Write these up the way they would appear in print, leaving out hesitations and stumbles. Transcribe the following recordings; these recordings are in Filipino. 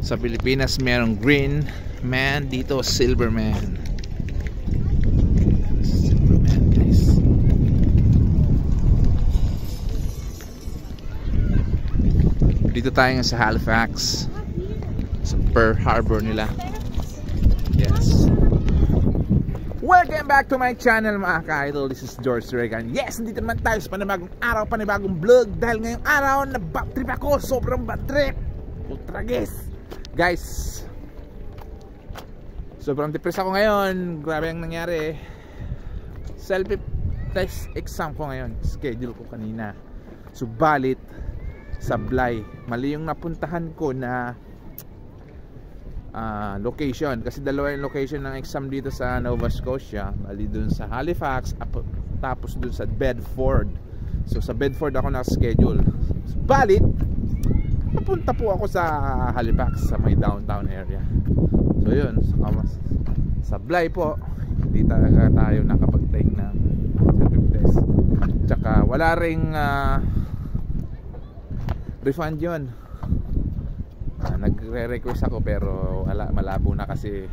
Sa Pilipinas merong green man, dito silver man. Silver man, guys. Dito tayo nga sa Halifax, sa Pearl Harbor nila. Yes. Welcome back to my channel mga ka-idol. This is George Regan. Yes, nandito naman tayo sa panibagong araw, panibagong vlog. Dahil ngayong araw na bad trip ako. Sobrang bad trip. Ultragis. Guys, sobrang depressed ako ngayon. Grabe ang nangyari. Self-test exam ko ngayon. Schedule ko kanina. Subalit sablay. Mali yung napuntahan ko na location, kasi dalawa yung location ng exam dito sa Nova Scotia. Bali dun sa Halifax, tapos dun sa Bedford. So sa Bedford ako na-schedule. Balit napunta po ako sa Halifax, sa may downtown area. So yun, sablay po. Hindi talaga tayo nakapag-take ng self-test. Tsaka wala ring refund yun. Nagre-request ako pero malabo na, kasi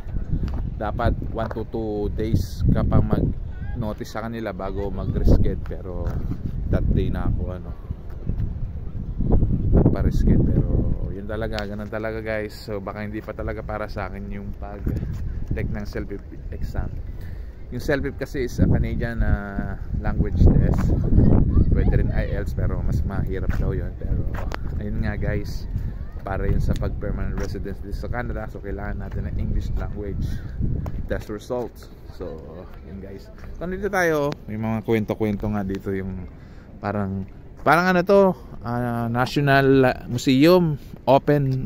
dapat 1 to 2 days ka pa mag-notice sa kanila bago mag-reschedule. Pero that day na ako nagpa-reschedule. Pero yun talaga, ganun talaga guys. So baka hindi pa talaga para sa akin yung pag-take ng self-exam. Yung self-exam kasi is a Canadian language test. Pwede rin IELTS pero mas mahirap daw yun. Pero ayun nga guys, para yun sa pag-permanent residence dito sa Canada. So kailangan natin ng English language test results. So yun guys, so dito tayo, may mga kwento-kwento nga dito. Yung parang ano to, National Museum, open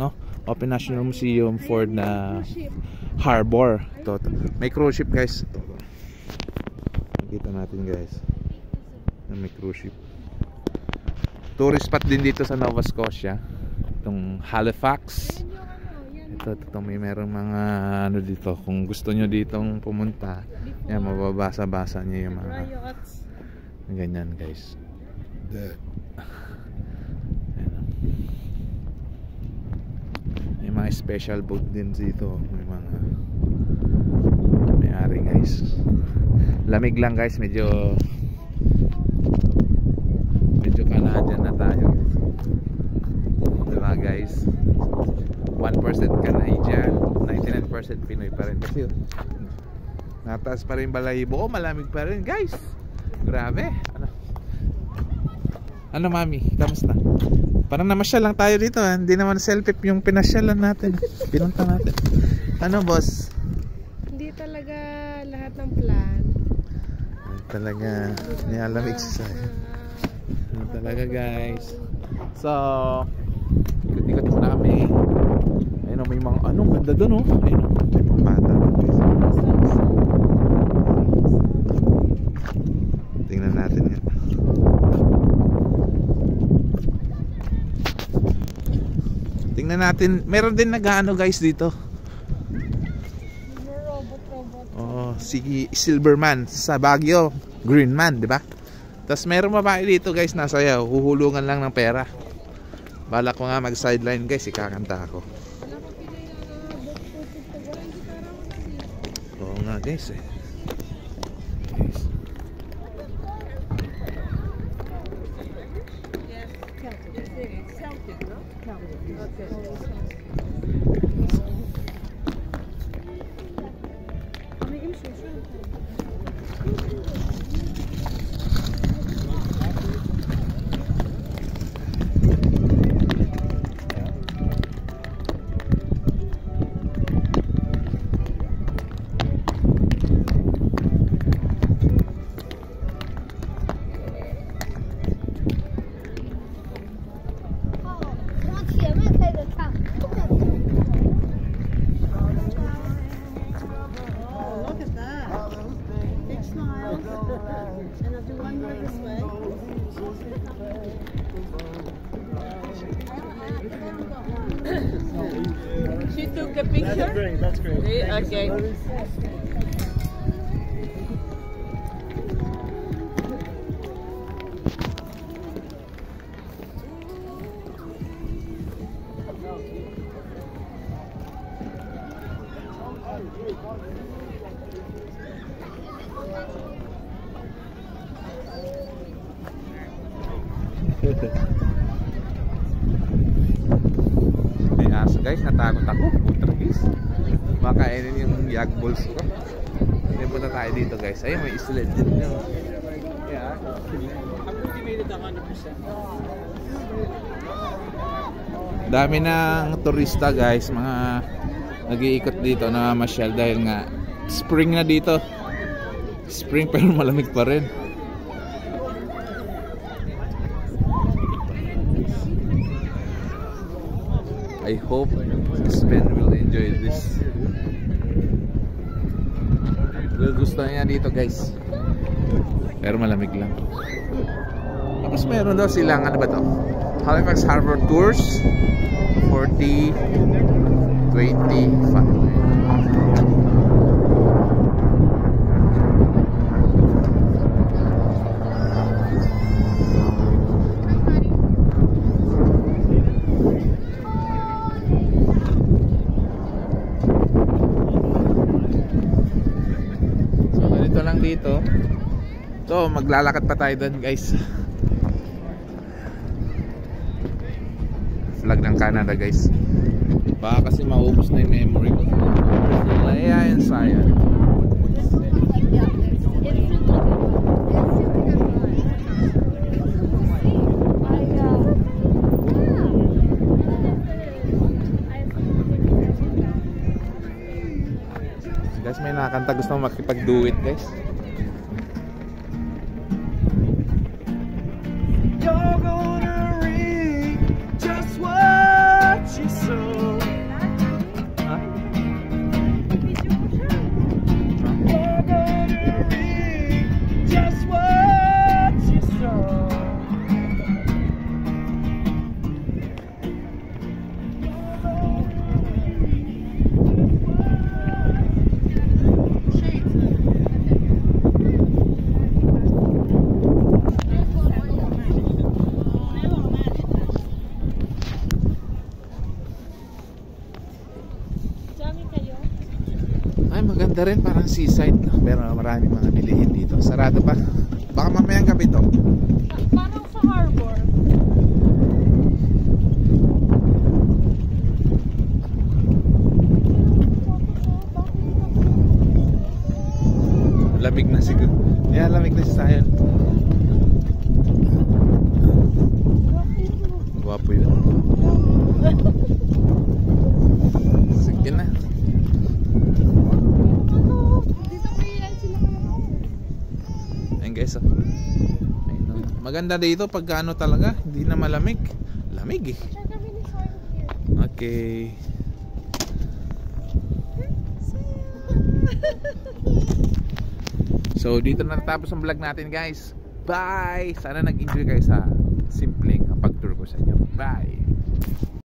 National Museum for the harbor. Ito. May cruise ship guys. Ito. Nakita natin guys, may cruise ship. Tourist spot din dito sa Nova Scotia, itong Halifax. Ito may merong mga dito. Kung gusto nyo ditong pumunta, yan, mababasa-basa nyo yung mga ganyan guys. May mga special boat din dito. May mga may-ari guys. Lamig lang guys, medyo Canadian na tayo guys. 1% Canadian, 99% Pinoy pa rin. Kasi nataas pa rin balahibo. Malamig pa rin guys. Grabe. Ano mami, kamusta? Parang namasyal lang tayo dito. Hindi naman selfie yung pinasyalan natin. Pinunta natin. Ano boss? Hindi talaga lahat ng plan. Talaga nialamig siya. Ano talaga guys. So ikot-ikot muna kami. Ayun, may mga ganda doon Ayun, may mga bata guys. Tingnan natin yan. Tingnan natin. Meron din nag-ano guys dito. Oh, si Silverman sa Baguio, Green Man, di ba? Tapos meron babae dito guys, nasayaw. Huhulungan lang ng pera. Balak ko nga mag-sideline guys, ikakanta ako. Oo nga guys eh. She took a picture? That's great, that's great. Okay. May aso guys, natakot ako. Putra guys, makainin yung yak balls ko. Hindi punta tayo dito guys. Ayun, may islet din yun. Yeah. Dami ng turista guys, mga nag-iikot dito na masyal dahil nga spring na dito. Spring pero malamig pa rin. I hope Sven will enjoy this. Gusto niya dito guys, pero malamig lang. Tapos meron daw silang ano ba to, Halifax Harbor Tours 40-25. Dito. So, maglalakad pa tayo doon, guys. Flag ng Canada, guys. Baka kasi maubos na yung memory ko. Leia and Sion. Guys, may nakakanta gusto mo makipag-do-it, guys. You're gonna reap just what you sow. You're gonna reap just what you sow. Maganda rin, parang seaside, pero marami mga bilihin dito. Sarado pa, baka mamayang gabi to. Parang sa harbor. Lamig na siguro. Yeah, lamig na si Sion. Gwapo yun. Sige na. Guys, maganda dito pag ano talaga, hindi na malamig. Lamig eh. Okay. So dito na natapos ang vlog natin, guys. Bye. Sana nag-enjoy kayo sa simpleng pag-tour ko sa inyo. Bye.